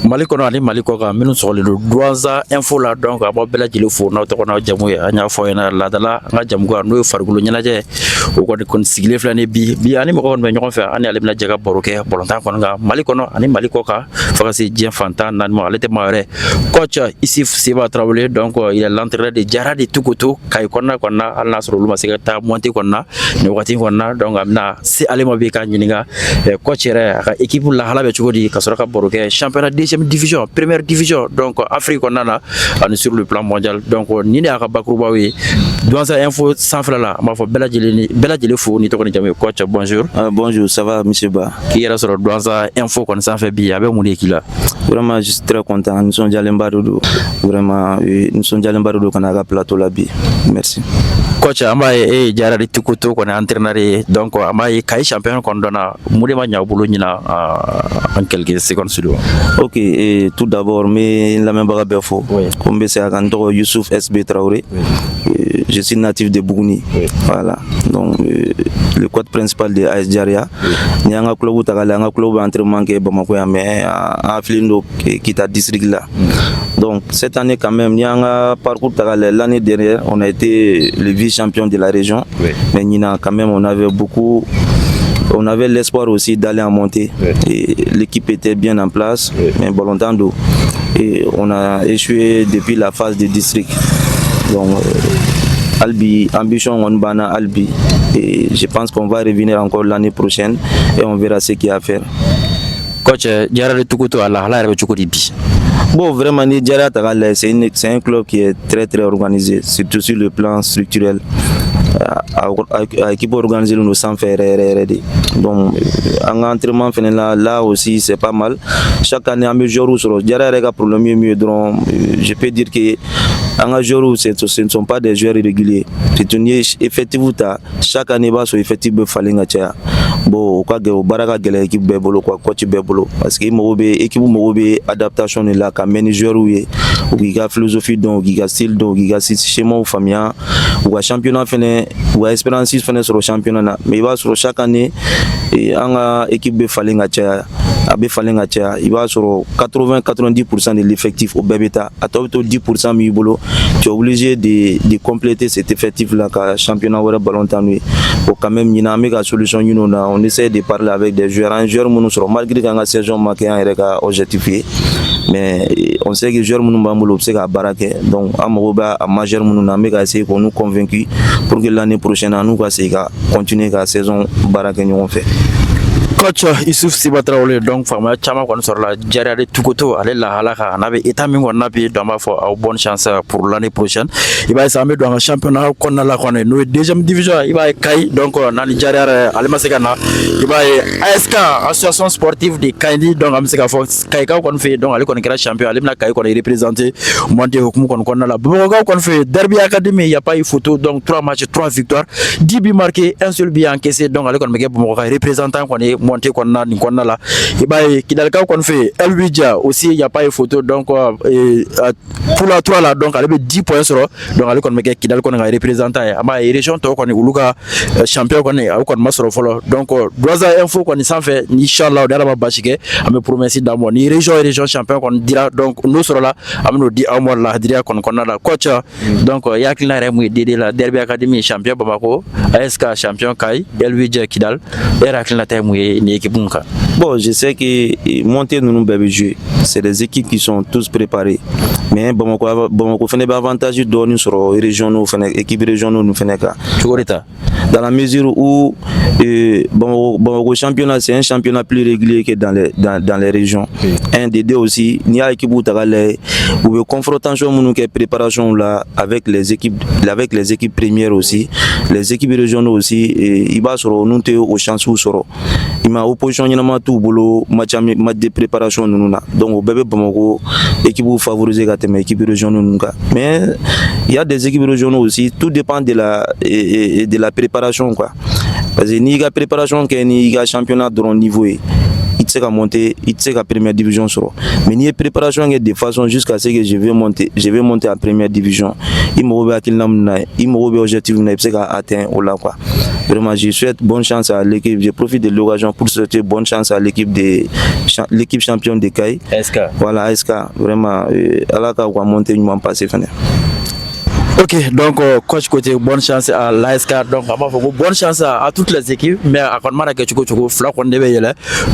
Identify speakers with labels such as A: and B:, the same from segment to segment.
A: Mali kɔnɔ ani Mali kɔ kan minnu sɔgɔlen don Douanza info la donc a b'aw bɛɛ lajɛlen fo n'aw tɔgɔ n'aw jamu ye an y'a fɔ ɲɛna laadala an ka jamu kan n'o ye farikolo ɲɛnajɛ o kɔni sigilen filɛ ni bi ani mɔgɔ kɔni bɛ ɲɔgɔn fɛ ani ale bɛna jɛ ka baro kɛ bɔlɔntan kɔnɔ kan Mali kɔnɔ ani Mali kɔ kan fo ka se diɲɛ fantan naani ma ale tɛ maa wɛrɛ coach Isuf Seba Traoré donc il est l'entraîneur de Jara de Tukutu Kayi kɔnɔna hali n'a sɔrɔ olu ma se ka taa monter kɔnɔna nin wagati kɔnɔna donc a bɛna se ale ma bi k'a ɲininka coach yɛrɛ a ka équipe lahala bɛ cogo di ka sɔrɔ ka baro kɛ championnat deuxième division première division donc Afrique kɔnɔna na ani sur le plan mondial donc ni de y'a ka bakurubaw ye Douanza info sanfɛla la an b'a fɔ bɛɛ lajɛlen fo ni tɔgɔ ni jamu ye coach bonjour.
B: Bonjour, ça va monsieur Ba?
A: K'i yɛrɛ sɔrɔ Douanza info kɔni sanfɛ bi a bɛ mun de k'i la?
B: Vraiment je suis très content, nous sommes Jalemba Dodo. Vraiment nous sommes Jalemba Dodo kana ka plateau la bi. Merci.
A: Coach an b'a ye e Jara de Tukutu kɔni entraîneur ye donc an b'a ye Kayi champion kɔni dɔnna mun de ma ɲɛ aw bolo ɲina en quelques secondes sur le.
B: Ok, et tout d'abord mais lamɛnbaga bɛɛ fo ko n bɛ se ka n tɔgɔ Youssouf SB Traoré. Je suis natif de Bougouni. Voilà. Donc le quad principal de AS Jaria. Ni an ka club ta kala an ka club entraînement kɛ Bamako yan mais en Filindo Kita district là. Donc cette année quand même ni an ka parcours ta kala l'année dernière on a été le vice-champion de la région. Mais Nina quand même on avait l'espoir aussi d'aller en montée. Et l'équipe était bien en place, mais Ballontan d'eau. Et on a échoué depuis la phase de district. Donc Albi, ambition on bana Albi. Et je pense qu'on va revenir encore l'année prochaine et on verra ce qu'il y a à faire.
A: Coach, Jara de Tukutu à la halal bi.
B: Bon, vraiment, Jara c'est un club qui est très très organisé, surtout sur le plan structurel. L'équipe organisée nous sans faire donc en entraînement là aussi c'est pas mal. Chaque année on joue sur Jara avec un problème mieux donc je peux dire que en joueur ce ne sont pas des joueurs irréguliers. C'est une effectif chaque année va sur effectif be falinga tia bon quoi que baraka gele équipe be bolo quoi coach be bolo parce que équipe mo be adaptation là quand même joueur ou a philosophie donc il a style donc il a schéma ou famille ou championnat fene ou espérance fene sur le championnat mais il va sur chaque année et en équipe be falinga tia il va sur 80-90% de l'effectif au Bébéta. À toi, 10% Mibolo. Tu es obligé de compléter cet effectif-là, car championnat ou Ballontan. Pour quand même, il y a une solution. On essaie de parler avec des joueurs. Un joueur, malgré que la saison marquée a objectifié. Mais on sait que les joueurs sont à Baraké. Donc, à majeur, on a essayé de nous convaincre pour que l'année prochaine, nous allons continuer la saison Baraké.
A: Coach Isuf Seba Traoré donc famille chama kɔni sɔrɔla Jara de Tukutu ale lahala kan n'a bɛ état min kɔnɔna bi donc an b'a fɔ aw bonne chance pour l'année prochaine i b'a ye an bɛ don an ka championnat kɔnɔna la kɔni n'o ye deuxième division i b'a ye Kayi donc n'ani Jara yɛrɛ ale ma se ka na i b'a ye ASK association sportive de Kayi donc an bɛ se k'a fɔ Kayikaw kɔni fɛ yen donc ale kɔni kɛra champion ale bɛna Kayi kɔni représenter monter hukumu kɔni kɔnɔna la Bamakɔkaw kɔni fɛ yen Derby Academy il y a pas eu photo donc 3 matchs 3 victoires 10 buts marqués un seul but encaissé donc ale kɔni bɛ kɛ Bamakɔ ka représentant kɔni monter kɔnɔna nin kɔnɔna la i b'a ye Kidalikaw kɔni fɛ Elwidja aussi il y a pas eu photo donc pour la 3 là donc ale bɛ 10 points sɔrɔ donc ale kɔni bɛ kɛ Kidali kɔni ka représentant ye an b'a ye région tɔw kɔni olu ka champion kɔni a kɔni ma sɔrɔ fɔlɔ donc Douanza info kɔni sanfɛ inchallah o de ala ma basi kɛ an bɛ promesse d'a ma ni région champion kɔni dira donc n'o sɔrɔla an bɛ n'o di aw ma lahadiriya kɔni kɔnɔna la coach donc i hakilina yɛrɛ mun ye DD la Derby Academy champion Bamako ASK champion Kayi Elwidja Kidal e yɛrɛ hakilina ta ye mun ye ni équipe mun kan.
B: Bon, je sais que monter nous bébé jouer, c'est des équipes qui sont tous préparées. Mais Bamako fait des avantages d'or sur les régions, équipes régionales nous fait dans la mesure où Bamako championnat c'est un championnat plus régulier que dans les régions. Un des deux aussi, il y a équipe où confrontation nous qui préparation là avec les équipes premières aussi, les équipes régionales aussi et il va sur nous au chance où sur il m'a opposition tout boulot match de préparation nous donc au bébé Bamako équipe favorisée mais équipe régionale mais il y a des équipes régionales aussi tout dépend de la préparation quoi parce que ni la préparation que ni la championnat de niveau c'est qu'à monter, il sait qu'à première division sera. Mais il y a préparation de façon jusqu'à ce que je vais monter en première division. Il me remet à qu'il il me remet objectif, il sait qu'à atteindre au là quoi. Vraiment, je souhaite bonne chance à l'équipe. Je profite de l'occasion pour souhaiter bonne chance à l'équipe championne de CAI.
A: SK.
B: Voilà, SK. Vraiment, Allah va monter une passé.
A: Ok, donc coach côté bonne chance à l'ASK, donc bonne chance à toutes les équipes, mais à quand même que tu fla qu'on devait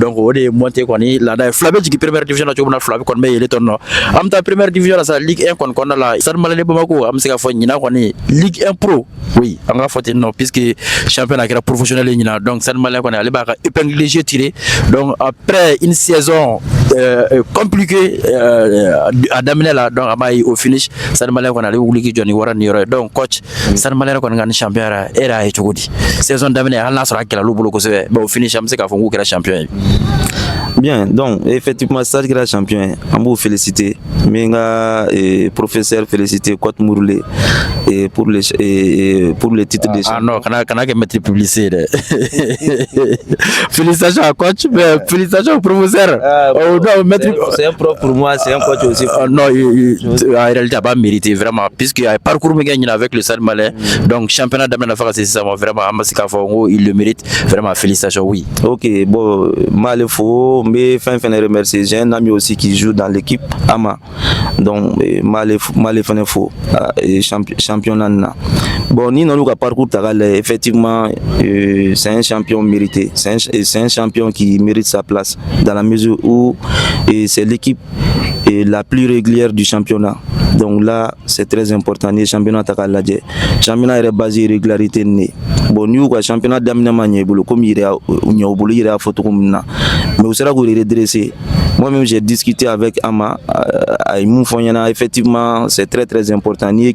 A: donc on est monté qu'on est là dans Flabé qui première division là tu vois Flabé qu'on met les tonneaux. Am ta première division là ça Ligue 1 qu'on là, ça ne malade pas beaucoup. Am c'est qu'à faire ni là qu'on est Ligue 1 Pro, oui, on a fait non puisque championnat qui est professionnel ni là, donc ça ne malade qu'on est allé bas épinglé tiré. Donc après une saison compliquée à dominer là, donc au finish ça ne malade qu'on allait oublier Johnny donc coach ça ne malade qu'on gagne champion era et chogodi saison d'avenir al nasra kala lu bolo ko se ba finish am se ka fongu kala champion.
B: Bien, donc effectivement ça qui est champion, on vous féliciter, mais professeur féliciter Coach Mourlé et pour les titres de champion.
A: Ah non, kana que mettre publicité. Félicitations à coach, mais félicitations au professeur. Oh non, mettre
B: c'est un prof pour moi, c'est un coach aussi.
A: Non, en réalité a pas mérité vraiment puisque il parcours me gagne avec le Stade Malien. Donc championnat d'Amérique c'est ça vraiment Amasika Fongo, il le mérite vraiment félicitations oui.
B: OK, bon mal faux mais fin remercier j'ai un ami aussi qui joue dans l'équipe Ama. Donc mal faux championnat. Bon ni non parcours tagal effectivement c'est un champion mérité, c'est un champion qui mérite sa place dans la mesure où c'est l'équipe la plus régulière du championnat. Donc là, c'est très important. Le championnat le championnat est basé sur régularité. Bon, nous, le championnat d'amener comme il y a photo comme ça. Mais vous savez que redresser. Moi-même, j'ai discuté avec Ama. Effectivement, c'est très très important. Il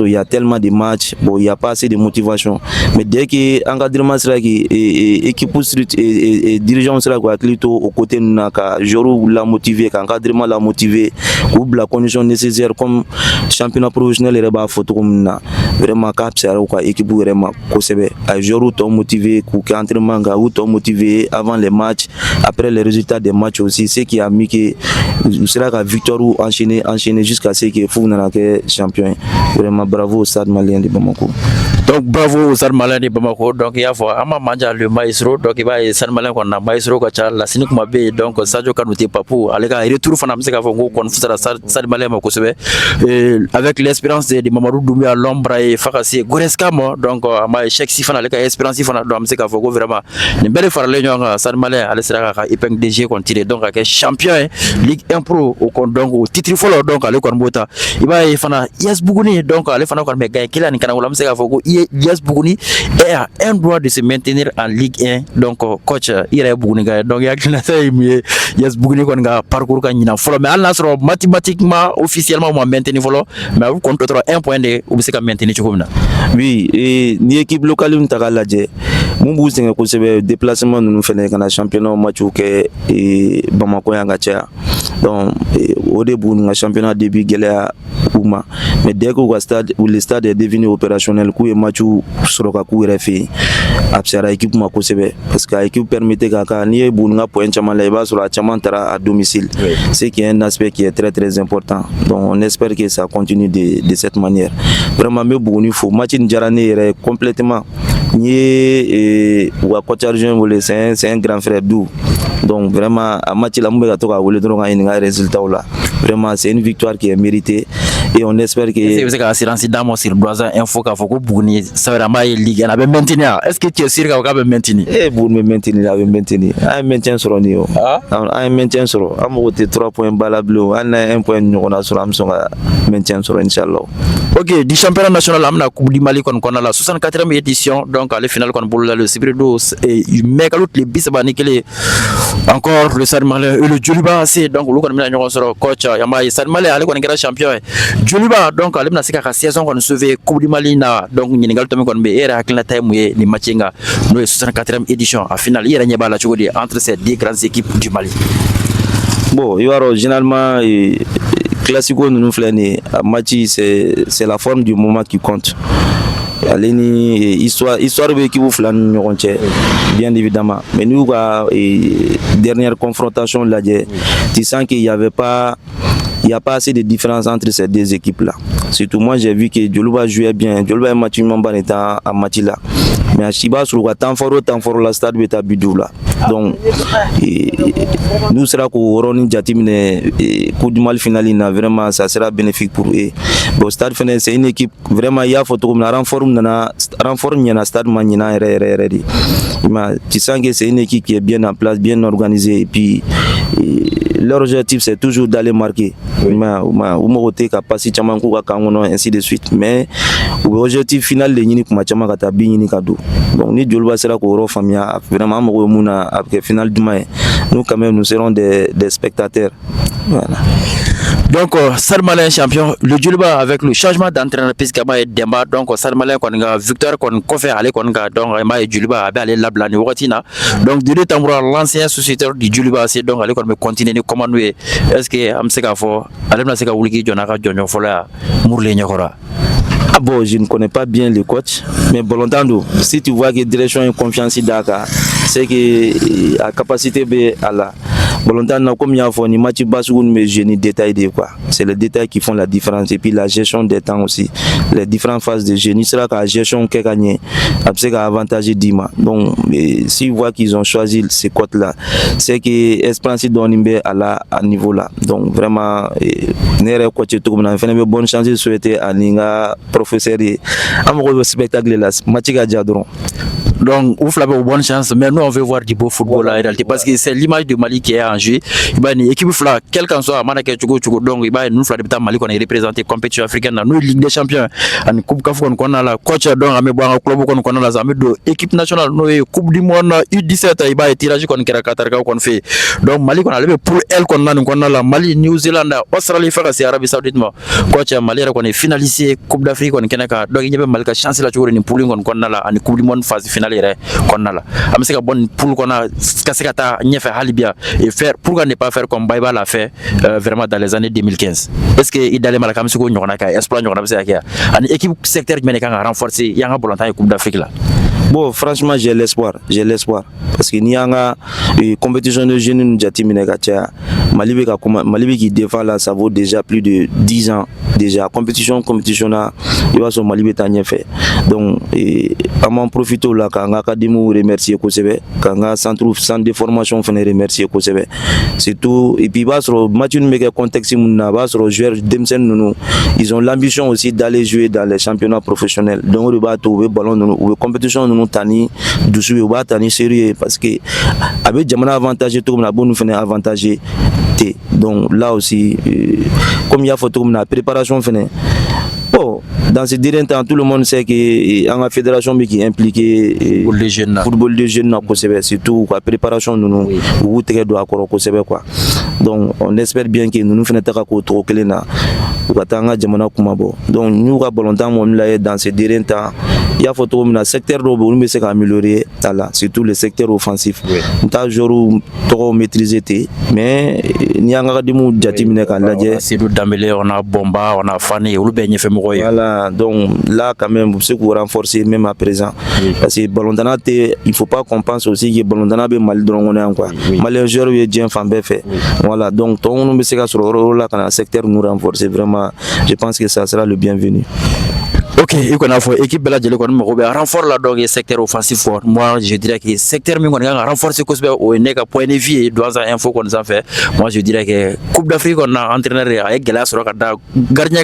B: y a tellement de matchs, bon, il n'y a pas assez de motivation. Mais dès que l'encadrement sera équipe et dirigeant sera au côté de nous, la motiver, l'encadrement la motiver, ou la condition nécessaire comme championnat professionnel et ba photo comme na vraiment cap c'est quoi équipe vraiment kosebe ay jour to motivé ku entraînement ga ou to motivé avant les matchs après les résultats des matchs aussi c'est qui a mis que sera la victoire ou enchaîner jusqu'à ce que fou na que champion vraiment bravo au Stade Malien de Bamako.
A: Donc bravo au Stade Malien de Bamako. Donc il y a ama manja le maestro donc il va Stade Malien qu'on a maestro ka cha la sinik mabe donc Sadio Kanouté Papou alega retour fana mseka fongo kon fusara Stade Malien mako sebe avec l'espérance de Mamadou Doumbia l'ombre et Fakasi Goreska mo donc ama cheikh sifana alega espérance fana do mseka fongo vraiment ni belle farale nyonga Stade Malien ale sera ka ipeng DG kon tiré donc avec champion Ligue 1 Pro au donc au titre follow donc ale kon bota iba fana Yes Bougouni donc ale fana kon me gagne kila ni kana wala mseka fongo Yes Bougouni a un droit de se maintenir en Ligue 1 donc coach ira Bougouni gagne donc yakina say Yes Bougouni kon ga parcours ka nyina follow mais al nasro mathématiquement officiellement moi maintenir follow mais vous compte 1 point de ou se ka maintenir chkomna.
B: Oui et ni équipe locale nous tagalaje mon bou c'est ko sebe déplacement nous fait kana championnat match ke Bamako yanga tia donc au début nous championnat début gelea Ouma mais dès que le stade est devenu opérationnel ku match soroka ku refi absara équipe mako sebe parce que l'équipe permettait kaka ni bu nga point chama la ba sur chama tara à domicile c'est qui est un aspect qui est très très important donc on espère que ça continue de cette manière vraiment me bu ni faut match njarane complètement ni wa coach argent c'est un grand frère d'où donc vraiment à match la mbega to ka wole donc un résultat là vraiment c'est une victoire qui est méritée et on espère que
A: c'est assurance dans sur Brazza info ka foko bugni ça vraiment ligue na be maintenir est-ce que tu es sûr ka be maintenir
B: pour me maintenir un maintien sur niveau un maintien sur amote 3 points balable on a 1 point on a sur amsonga maintien sur inchallah.
A: OK du championnat national amna coupe du Mali kon la 64e édition donc à la finale kon boula le Sibrido et mekalut les bisaba nikele encore le Stade Malien et le Djoliba c'est donc le kon mina ñoko soro coach yamba Stade Malien ale kon ngira champion Djoliba donc ale mina sika ka saison kon sauver coupe du Mali na donc ñi ngal tomi kon be era hakla time ni matchinga no 64e édition à finale yera ñeba la chogodi entre ces deux grandes équipes du Mali.
B: Bon il y aura généralement classico nous flâner match c'est la forme du moment qui compte ale ni histoire bɛ équipe fila ni ɲɔgɔn cɛ bien évidemment, mais n'u ka dernière confrontation lajɛ, tu sens qu'il y avait pas, il n'y a pas assez de différence entre ces deux équipes-là. Surtout moi, j'ai vu que Djoluba jouait bien. Djoluba est match en match là. Mais à Chiba, sur le temps fort, la stade est à Bidoula. Donc, nous sera qu'au Roni Djatimine, coup du mal final, vraiment, ça sera bénéfique pour eux. Bon, stade final, c'est une équipe vraiment, il y a photo comme la renforme il y a un stade manina. Tu sens que c'est une équipe qui est bien en place, bien organisée. Et puis, leur objectif, c'est toujours d'aller marquer. Ainsi de suite. Mais l'objectif final, c'est de donc, ni Djoluba sera qu'au Famia, vraiment, après final du mai, nous, quand même, nous serons des spectateurs. Voilà.
A: Donc, Stade Malien champion, le Djoluba avec le changement d'entraîneur, puisqu'il y a Demba, donc Stade Malien, victoire, qu'on fait aller, donc Djoluba a allé la blâme, donc, de l'état, l'ancien sociétaire du Djoluba, c'est donc aller continuer de commander. Est-ce que Amseka Fo, Alem Naseka Wuliki, Jonaka, Jonyo Fola, Mourle Nyokora?
B: Ah bon, je ne connais pas bien le coach, mais Bolontando, si tu vois que direction et confiance d'Aka, c'est que la capacité à la Bolontando, comme il y a un match bas où mais je n'ai détail de quoi. C'est les détails qui font la différence et puis la gestion des temps aussi. Les différentes phases de génie, c'est là que la gestion qui a gagné, c'est qu'à avantage Dima. Donc, si vous voyez qu'ils ont choisi ces cotes-là, c'est que Espérance Donimbe à niveau là. Donc, vraiment, Nere coach tout comme on a fait une bonne chance de souhaiter à Ninga professeur et amoureux spectacle là, Matika Diadron.
A: Donc, vous avez une bonne chance, mais nous on veut voir du beau football en réalité parce que c'est l'image de Mali qui est en jeu. Il y a une équipe fla, quel qu'en soit, donc il y a une fois de Mali qu'on est représenté compétition africaine, nous Ligue des Champions, en Coupe Cafou qu'on a la coach donc à un club qu'on a la zame de équipe nationale, nous Coupe du monde U17, il y a tirage qu'on a Qatar qu'on fait. Donc Mali qu'on a levé pour elle qu'on a la Mali, New Zealand, Australie, c'est Arabie Saoudite, coach Mali qu'on est finalisé Coupe d'Afrique qu'on a donc il y a Mali chance là toujours une pouling qu'on a la en Coupe du monde phase finale. Konnala am se ka bonne pour kona kasekata ñefe halibia et faire pourquoi ne pas faire comme Baïba l'a fait vraiment dans les années 2015. Est-ce que il d'aller malaka msiko ñokona ka exploit ñokona be ya ani équipe secteur qui ka renforcer yanga volontaire Coupe d'Afrique là.
B: Bon, franchement, j'ai l'espoir. Parce que n'y a une compétition de jeunes Mali qui défend là, ça vaut déjà plus de 10 ans. Déjà, compétition là, il va se Mali fait. Donc, à m'en profiter là, quand l'académie remercier Kosebe, quand centre de formation fait remercier Kosebe. C'est tout. Et puis, match contexte, ils ont l'ambition aussi d'aller jouer dans les championnats professionnels. Donc, le bateau, ballon, compétition nous tani doucement ou tani sérieux parce que avec Jamana avantage tout comme la bonne nous fait avantage. Donc là aussi comme il y a photo comme la préparation fait. Bon, dans ce dernier temps, tout le monde sait que la fédération qui est impliquée football de jeunes, surtout la préparation nous ou quoi. Donc on espère bien que nous faisons trop clair. Donc nous avons dans ce dernier temps il y a photo dans le secteur où c'est améliorer surtout le secteur offensif. Nous avons toujours maîtrisé mais il y a
A: c'est d'améliorer, on a Bomba, on a Fanny, on a fait
B: voilà, donc là quand même c'est pour renforcer même à présent parce que Ballondana il faut pas qu'on pense aussi que Ballondana est mal drôle quoi. Mal joueur est bien fait. Voilà, donc tout le monde sur le rôle là dans le secteur nous renforcer vraiment. Je pense que ça sera le bienvenu.
A: Ok, il y a une équipe de la renfort là donc le secteur offensif fort. Moi je dirais que le secteur mi a renforcé au point de vue dans un info qu'on a fait. Moi je dirais que Coupe d'Afrique on a entraîneur avec Galas Rokada gardien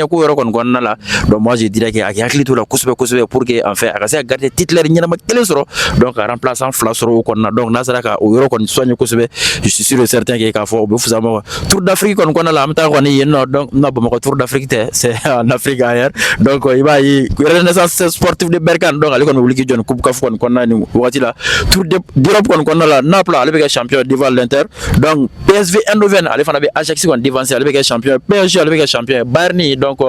A: ko yoro kon gonna la. Donc moi je dirais que avec Akli tout la Kousbe pour que en fait à garder titulaire ni na ma telesoro donc remplaçant Flasoro qu'on a donc Nasraka au yoro kon soigne Kousbe. Je suis sûr et certain que ka fo bu fusama Tour d'Afrique qu'on a la amta ko ni donc na ba Tour d'Afrique c'est en Afrique ailleurs. Donc il va y renaissance sportive de Berkane donc allez qu'on oublie que Coupe Caf qu'on a ni wakati la Tour d'Europe qu'on a la Naples avec champion devant l'Inter donc PSV Eindhoven allez faire avec Ajax qu'on devancer avec champion PSG avec champion Bayern donc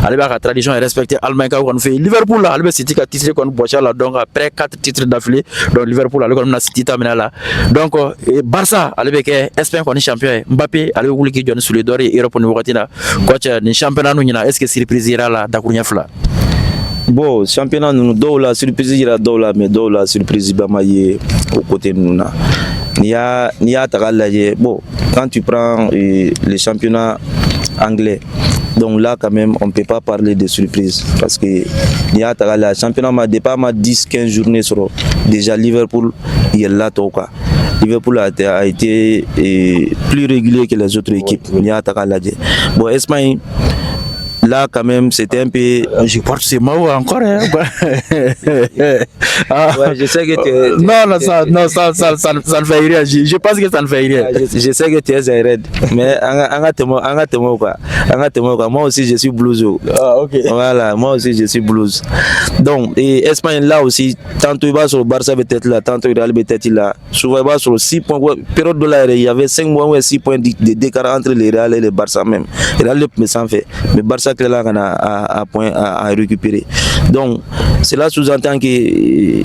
A: allez la tradition est respectée Allemagne qu'on fait Liverpool là allez City qui titre qu'on boit là donc après 4 titres d'affilée donc Liverpool allez qu'on a City terminé là donc Barça allez avec Espagne qu'on est champion Mbappé allez oublier que sur les dorés Europe on wakati là coach ni championnat nous est-ce que surprise ira là d'akunya fla.
B: Bon, championnat, nous, la surprise, il y a mais la surprise, au côté de nous. Bon, quand tu prends les championnats anglais, donc là, quand même, on ne peut pas parler de surprise. Parce que le championnat m'a pas 10-15 journées sur déjà Liverpool, il est là, Liverpool a été plus régulier que les autres équipes. Bon, Espagne, là, quand même, c'était un peu.
A: Je crois que c'est moi encore. Hein.
B: Ouais, je sais que tu
A: non, ça ne fait rien. Je pense que ça ne fait rien.
B: Je sais que tu es un raid. Mais moi aussi, je suis blues.
A: Ah, ok.
B: Voilà, moi aussi, je suis blues. Donc, et Espagne, là aussi, tantôt il va sur le Barça, peut-être là, tantôt il va peut-être là. Souvent, il va sur 6 points. Période de là, il y avait 5 mois ou 6 points d'écart entre les Real et le Barça même. Et là, le sans fait. Mais Barça, là à récupérer. Donc cela sous-entend que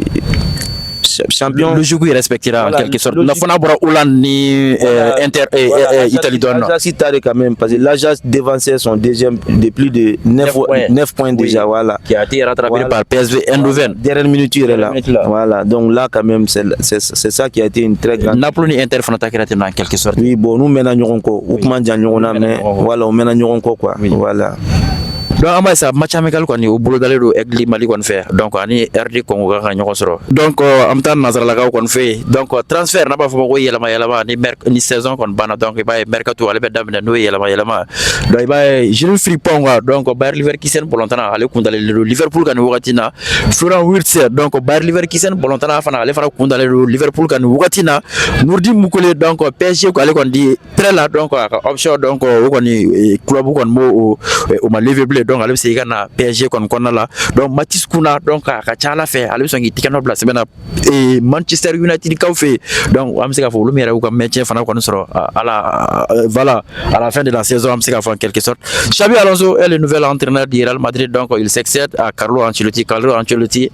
B: champion
A: le jeu il respectera en quelque sorte. La Fona Bora Hollande ni Inter et Italie donne.
B: L'Ajax quand même parce que l'Ajax devançait son deuxième de plus de 9 points déjà voilà.
A: Qui a été rattrapé par PSV Eindhoven.
B: Dernière minute il est là. Voilà donc là quand même c'est ça qui a été une très grande.
A: Napoli Inter Fona Takirate en quelque sorte.
B: Oui bon nous maintenant ko Oukman Diagne mais voilà on maintenant quoi voilà.
A: Donc on va ça match amical quoi ni au boulot d'aller au Egli Mali qu'on fait donc ani RD Congo ga ñoko soro donc am tan nasara la ga qu'on fait donc transfert na ba fo ko yelama ni saison kon bana donc ba mercato ale be damne no yelama donc ba Jules Frimpong donc Bayer Leverkusen bolontana ale kundale Liverpool kan watina Florent Wirtz donc Bayer Leverkusen bolontana fana ale fara kundale Liverpool kan watina Nourdi Mukole donc PSG ko ale kon di très là donc option donc ko ni club kon mo o ma Liverpool donc ale se gana PSG kon la donc Mathis Kuna donc ka chala fait ale so ngi tikano place bena et Manchester United ka fait donc am se ka fo lu mera ko maintien fana kon soro voilà à la fin de la saison am se ka fo en quelque sorte Xabi Alonso est le nouvel entraîneur du Real Madrid donc il succède à Carlo Ancelotti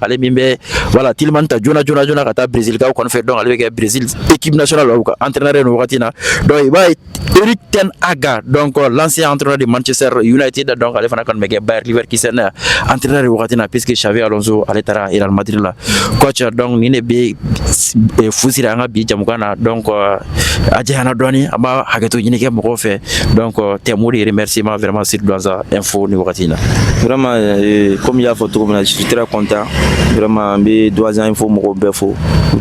A: ale mimbe voilà Tilmanta Jona kata Brésil ka kon fait donc ale ke Brésil équipe nationale ko entraîneur no watina donc il va Eric Ten Hag donc l'ancien entraîneur de Manchester United donc ale fana kon mege Bayer Leverkusen entraîneur watina puisque Xavi Alonso ale tara Real Madrid la coach donc ni ne be fusira nga bi jamukana donc ajana doni aba hagato yini ke moko fait donc témouri remerciement vraiment sur Douaza info ni watina
B: vraiment comme il y a photo je suis très content vraiment be Douaza info moko befo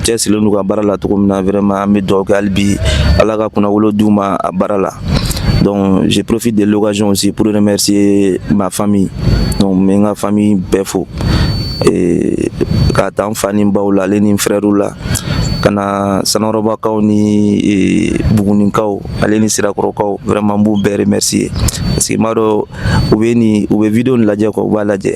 B: test le nous barala to comme vraiment me dog albi alaga kuna wolo duma barala. Donc je profite de l'occasion aussi pour remercier ma famille, donc ma famille Befo et quand Fanny Baoula, les frères là, kana Sanoroba Kaoni Buguni Kao, Aleni Sirakoro Kao, vraiment vous remercier parce que Maro Oubeni ou vidéo la diako Baladje.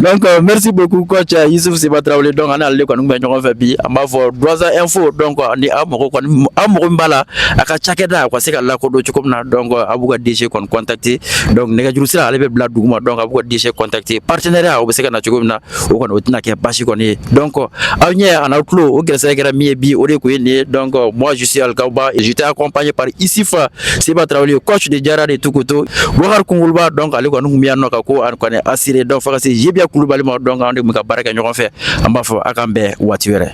A: Donc merci beaucoup coach Youssouf Sibatraoulé donc on a le kon ngbenyo fa bi amba fo Douaza info donc ni amoko kon amoko mbala aka chakeda ko seka la ko do ci comme na donc abuga DG kon contacter donc nega juru sira alebe bla duguma donc abuga DG contacter partenariat o seka na ci comme na o kon otina ke bashi kon donc awnie en outlo o gresa gara mi bi o de ko ni donc moi je suis Al Kauba et j'étais accompagné par Isifa Sibatraoulé coach de Diarra de Tukuto Bokar Kungulba donc ale ko ngumia no ka ko an ko assuré donc fa Jebia Koulibaly donc ande muka baraka ñoko fe amba fo akambe watiwere